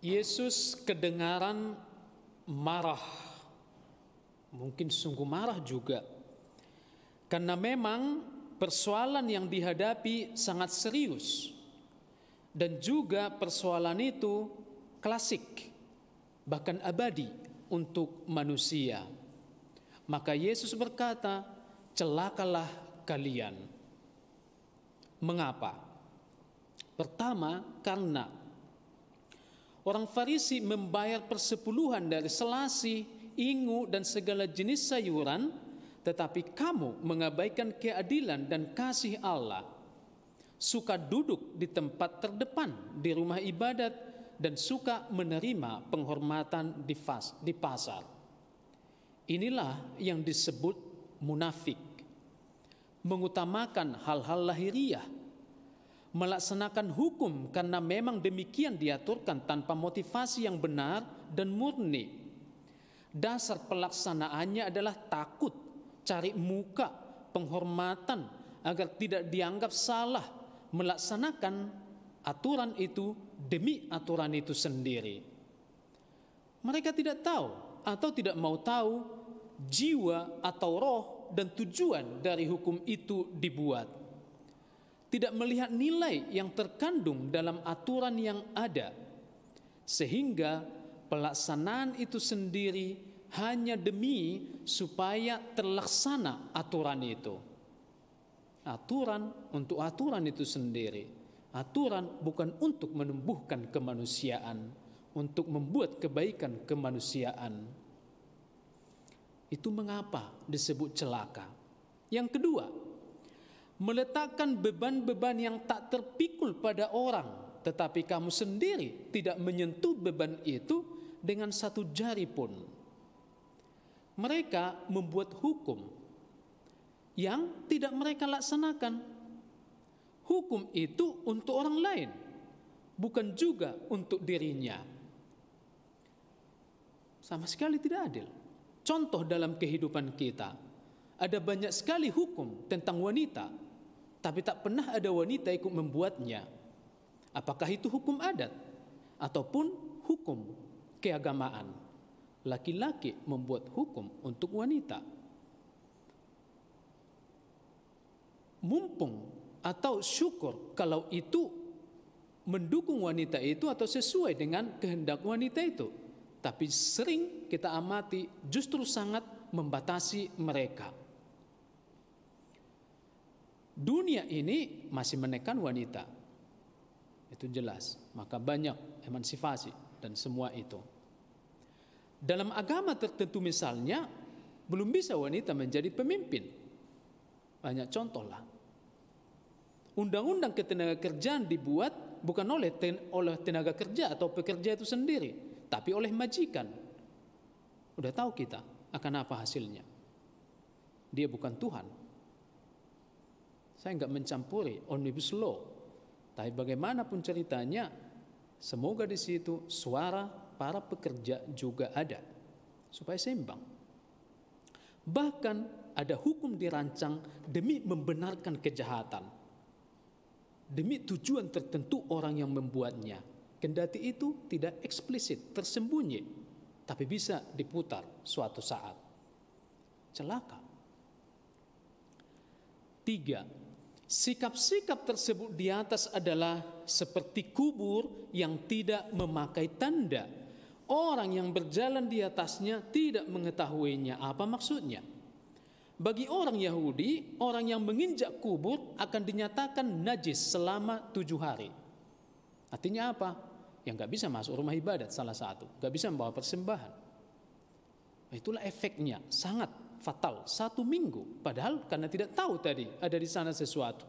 Yesus kedengaran marah, mungkin sungguh marah juga, karena memang persoalan yang dihadapi sangat serius, dan juga persoalan itu klasik, bahkan abadi untuk manusia. Maka Yesus berkata, celakalah kalian. Mengapa? Pertama, karena orang Farisi membayar persepuluhan dari selasi, ingu, dan segala jenis sayuran, tetapi kamu mengabaikan keadilan dan kasih Allah, suka duduk di tempat terdepan di rumah ibadat, dan suka menerima penghormatan di pasar. Inilah yang disebut munafik, mengutamakan hal-hal lahiriah, melaksanakan hukum karena memang demikian diaturkan tanpa motivasi yang benar dan murni. Dasar pelaksanaannya adalah takut, cari muka, penghormatan agar tidak dianggap salah, melaksanakan aturan itu demi aturan itu sendiri. Mereka tidak tahu atau tidak mau tahu jiwa atau roh dan tujuan dari hukum itu dibuat. Tidak melihat nilai yang terkandung dalam aturan yang ada, sehingga pelaksanaan itu sendiri hanya demi supaya terlaksana aturan itu. Aturan untuk aturan itu sendiri. Aturan bukan untuk menumbuhkan kemanusiaan, untuk membuat kebaikan kemanusiaan. Itu mengapa disebut celaka. Yang kedua, meletakkan beban-beban yang tak terpikul pada orang, tetapi kamu sendiri tidak menyentuh beban itu dengan satu jari pun. Mereka membuat hukum yang tidak mereka laksanakan. Hukum itu untuk orang lain, bukan juga untuk dirinya. Sama sekali tidak adil. Contoh dalam kehidupan kita, ada banyak sekali hukum tentang wanita, tapi tak pernah ada wanita ikut membuatnya. Apakah itu hukum adat ataupun hukum keagamaan? Laki-laki membuat hukum untuk wanita. Mumpung atau syukur kalau itu mendukung wanita itu atau sesuai dengan kehendak wanita itu. Tapi sering kita amati justru sangat membatasi mereka. Dunia ini masih menekan wanita, itu jelas. Maka banyak emansipasi dan semua itu. Dalam agama tertentu misalnya, belum bisa wanita menjadi pemimpin. Banyak contoh lah. Undang-undang ketenagakerjaan dibuat bukan oleh tenaga kerja atau pekerja itu sendiri, tapi oleh majikan. Udah tahu kita akan apa hasilnya. Dia bukan Tuhan. Saya nggak mencampuri omnibus law, tapi bagaimanapun ceritanya, semoga di situ suara para pekerja juga ada, supaya seimbang. Bahkan ada hukum dirancang demi membenarkan kejahatan, demi tujuan tertentu orang yang membuatnya. Kendati itu tidak eksplisit, tersembunyi, tapi bisa diputar suatu saat. Celaka. 3. Sikap-sikap tersebut di atas adalah seperti kubur yang tidak memakai tanda. Orang yang berjalan di atasnya tidak mengetahuinya. Apa maksudnya? Bagi orang Yahudi, orang yang menginjak kubur akan dinyatakan najis selama 7 hari. Artinya apa? Yang gak bisa masuk rumah ibadat salah satu, gak bisa membawa persembahan. Itulah efeknya, sangat fatal, 1 minggu. Padahal karena tidak tahu tadi ada di sana sesuatu.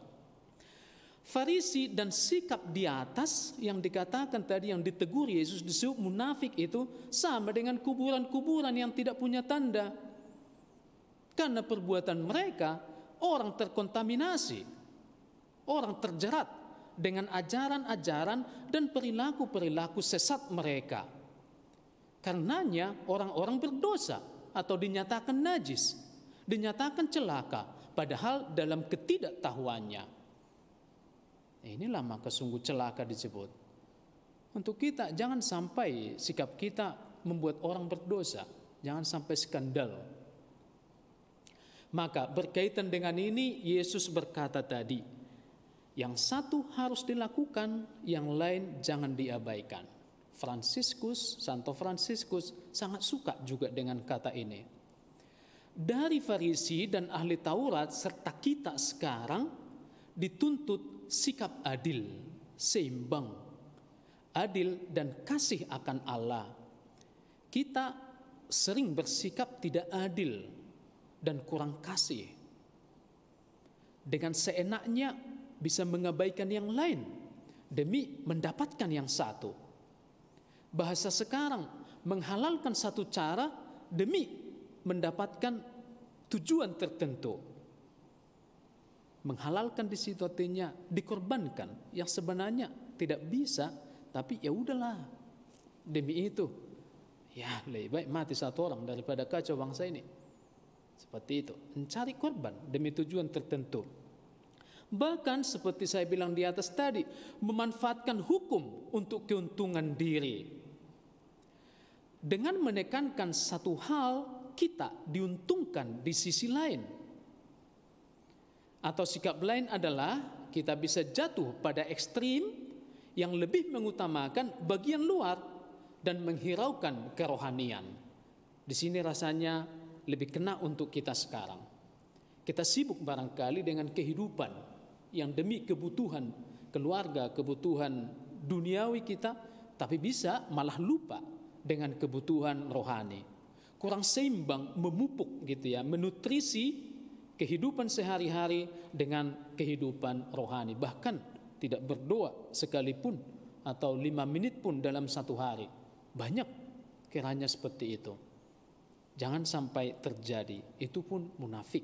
Farisi dan sikap di atas yang dikatakan tadi, yang ditegur Yesus disebut munafik, itu sama dengan kuburan-kuburan yang tidak punya tanda. Karena perbuatan mereka, orang terkontaminasi, orang terjerat dengan ajaran-ajaran dan perilaku-perilaku sesat mereka. Karenanya orang-orang berdosa atau dinyatakan najis, dinyatakan celaka, padahal dalam ketidaktahuannya. Inilah maka sungguh celaka disebut. Untuk kita, jangan sampai sikap kita membuat orang berdosa. Jangan sampai skandal. Maka berkaitan dengan ini, Yesus berkata tadi, yang satu harus dilakukan, yang lain jangan diabaikan. Santo Fransiskus sangat suka juga dengan kata ini. Dari Farisi dan ahli Taurat serta kita sekarang dituntut sikap adil, seimbang, adil dan kasih akan Allah. Kita sering bersikap tidak adil dan kurang kasih. Dengan seenaknya bisa mengabaikan yang lain demi mendapatkan yang satu. Bahasa sekarang menghalalkan satu cara demi mendapatkan tujuan tertentu. Menghalalkan di situ artinya dikorbankan yang sebenarnya tidak bisa, tapi ya udahlah demi itu. Ya lebih baik mati satu orang daripada kacau bangsa ini. Seperti itu, mencari korban demi tujuan tertentu. Bahkan seperti saya bilang di atas tadi, memanfaatkan hukum untuk keuntungan diri. Dengan menekankan satu hal, kita diuntungkan di sisi lain. Atau sikap lain adalah kita bisa jatuh pada ekstrim yang lebih mengutamakan bagian luar dan menghiraukan kerohanian. Di sini rasanya lebih kena untuk kita sekarang. Kita sibuk barangkali dengan kehidupan yang demi kebutuhan keluarga, kebutuhan duniawi kita, tapi bisa malah lupa dengan kebutuhan rohani. Kurang seimbang, memupuk gitu ya, menutrisi kehidupan sehari-hari dengan kehidupan rohani. Bahkan tidak berdoa sekalipun atau 5 menit pun dalam satu hari. Banyak kiranya seperti itu. Jangan sampai terjadi, itu pun munafik.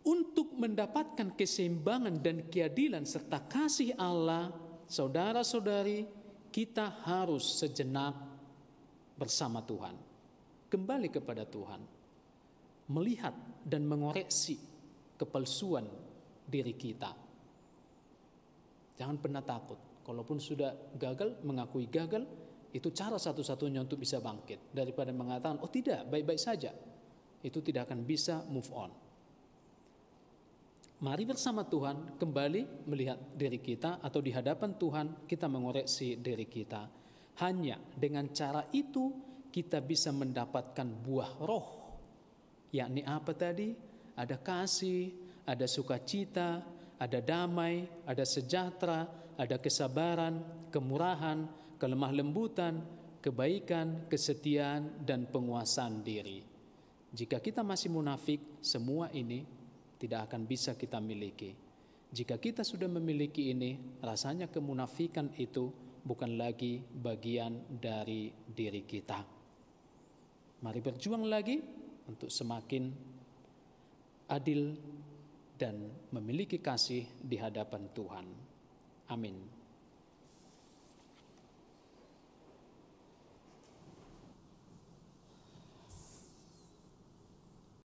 Untuk mendapatkan keseimbangan dan keadilan serta kasih Allah, saudara-saudari, kita harus sejenak bersama Tuhan, kembali kepada Tuhan, melihat dan mengoreksi kepalsuan diri kita. Jangan pernah takut, kalaupun sudah gagal, mengakui gagal, itu cara satu-satunya untuk bisa bangkit. Daripada mengatakan, oh tidak, baik-baik saja, itu tidak akan bisa move on. Mari bersama Tuhan kembali melihat diri kita, atau di hadapan Tuhan kita mengoreksi diri kita. Hanya dengan cara itu kita bisa mendapatkan buah roh. Yakni apa tadi? Ada kasih, ada sukacita, ada damai, ada sejahtera, ada kesabaran, kemurahan, kelemah lembutan, kebaikan, kesetiaan, dan penguasaan diri. Jika kita masih munafik, semua ini tidak akan bisa kita miliki. Jika kita sudah memiliki ini, rasanya kemunafikan itu bukan lagi bagian dari diri kita. Mari berjuang lagi untuk semakin adil dan memiliki kasih di hadapan Tuhan. Amin.